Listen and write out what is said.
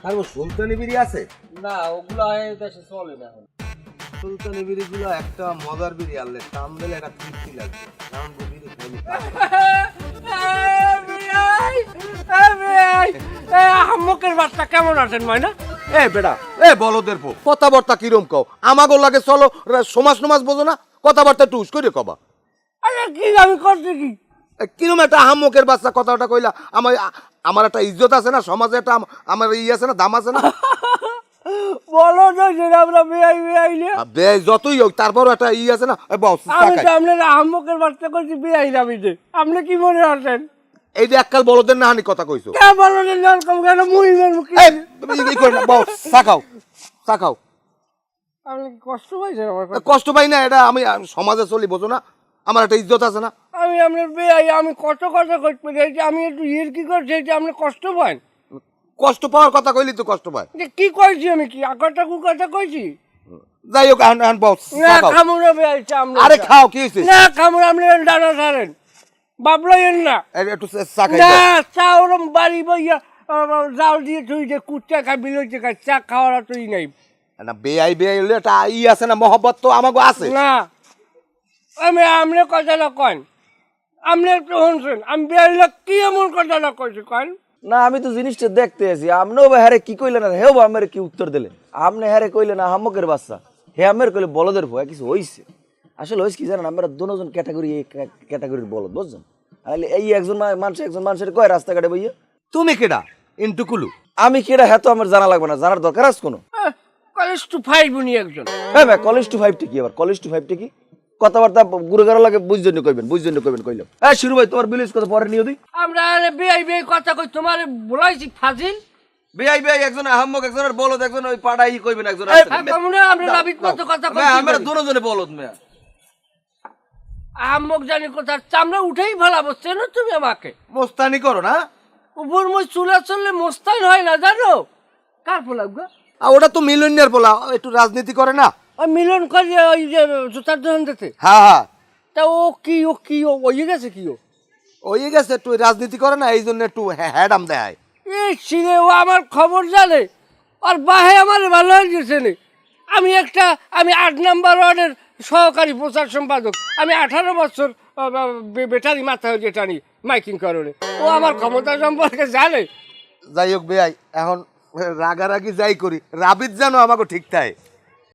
আর ও সুলতানি বিড়ি আছে? না ওগুলো এই দেশে চলে না এখন। সুলতানি বিড়িগুলো একটা মজার বিড়ি আনলে টান দিলে একটা তৃপ্তি লাগবে। কারণ বিড়ি খাইলে আম্মকের বাচ্চা কেমন আছেন ময়না? এ বেটা, এ বলদের পো কথাবার্তা কিরম কও? আমাগো লাগে চলো সমাজ নমাজ বোঝো না, কথাবার্তা টুস করে কবা। আরে কি আমি করছি কি? কিরম একটা হাম্মকের বাচ্চা কথাটা কইলা? আমার আমার একটা ইজ্জত আছে না সমাজে, একটা আমার ই আছে না, দাম আছে না? বলো তো সেটা আমরা বেআই বেআই নে। বেশ যতই হোক তারপরও একটা ই আছে না। বস আমি তো আপনার আম্মকের বাচ্চা করছি বেআই নামিতে, আপনি কি মনে আছেন? এই যে এককাল বলদের না হানি কথা কইছো। কে বলো এরকম কেন? মুহিমের মুখে চাকাও চাকাও। আপনি কি কষ্ট পাইছেন আমার কথা? কষ্ট পাই না, এটা আমি সমাজে চলি বোঝো না, আমার একটা ইজ্জত আছে না। আমি আপনার বেআই, আমি কত কথা করতে চাইছি, আমি একটু ইয়ের কি করছি যে আপনি কষ্ট পান। কষ্ট পাওয়ার কথা কইলি তো কষ্ট পায়। যে কি কইছি আমি, কি আকাটা কু কথা কইছি? যাই হোক এখন বস না খামুরা বেআই চামড়া। আরে খাও কি হইছে? না খামুরা, আপনি ডানা ছাড়েন, বাবলাইয়েন না। একটু চা খাই না চা ওরম বাড়ি বইয়া জাল দিয়ে তুই যে কুচ্চা খাই বিলইতে খাই, চা খাওয়ার তুই নাই। না বেআই বেআই হলে একটা ই আছে না, মহব্বত তো আমাগো আছে না আমি আপনি কথাটা কন, আপনি একটু শুনছেন আমি বেআই লোক কি এমন কথাটা কইছি কন? না আমি তো জিনিসটা দেখতে আছি, আপনিও বা হ্যারে কি কইলেন আর হেও বা আমার কি উত্তর দিলেন? আপনি হ্যারে কইলেন হাম্মকের বাচ্চা, হে আমার কইলে বলদের ভয় কিছু হইছে। আসলে হইছে কি জানেন, আমরা দুজন ক্যাটাগরি, এই ক্যাটাগরির বলদ বুঝছেন। আর এই একজন মানুষের কয় রাস্তাঘাটে বইয়া তুমি কেডা ইন্টুকুলু? আমি কেডা হ্যাঁ তো আমার জানা লাগবে না, জানার দরকার আছে কোনো? কলেজ টু ফাইভ উনি একজন। হ্যাঁ ভাই কলেজ টু 5 কি আবার? কলেজ টু 5 কি কথাবার্তা গুরুগারো লাগে, বুঝজন্য কইবেন কইলাম। হ্যাঁ শুরু ভাই তোমার বিলিজ কথা পরে নিয়ে দিই। আমরা আরে বেআই বেআই কথা কই, তোমারে বলাইছি ফাজিল। বেআই বেআই একজন হাম্মক, একজনের বলদ, একজন ওই পাড়াই কইবেন, একজন আমরা আমরা রাবিত মতো কথা কই, আমরা দুজনে বলদ মেয়া। আম্মক জানি কোথার চামড়া উঠেই ফেলাবো, চেনো তুমি আমাকে? মোস্তানি করো না? উপর মই চুলা চললে মোস্তাইন হয় না জানো? কার ফলাব গো? ওটা তো মিলনিয়ার বলা, একটু রাজনীতি করে না। ওই মিলন করে ওই যে জুতার দোকান দিতে। হ্যাঁ হ্যাঁ তা ও কি ওই গেছে কি ও? ওই গেছে একটু রাজনীতি করে না, এই জন্য একটু হ্যাডাম দেয়। এই সিরে ও আমার খবর জানে, আর বাহে আমার ভালো হয়ে গেছে নে। আমি 8 নম্বর ওয়ার্ডের সহকারী প্রচার সম্পাদক, আমি 18 বছর বেটারি মাথায় যেটা নি মাইকিং করে, ও আমার ক্ষমতা সম্পর্কে জানে। যাই হোক বেআই, এখন রাগারাগি যাই করি, রাবিত জানো আমাকে ঠিক থাকে।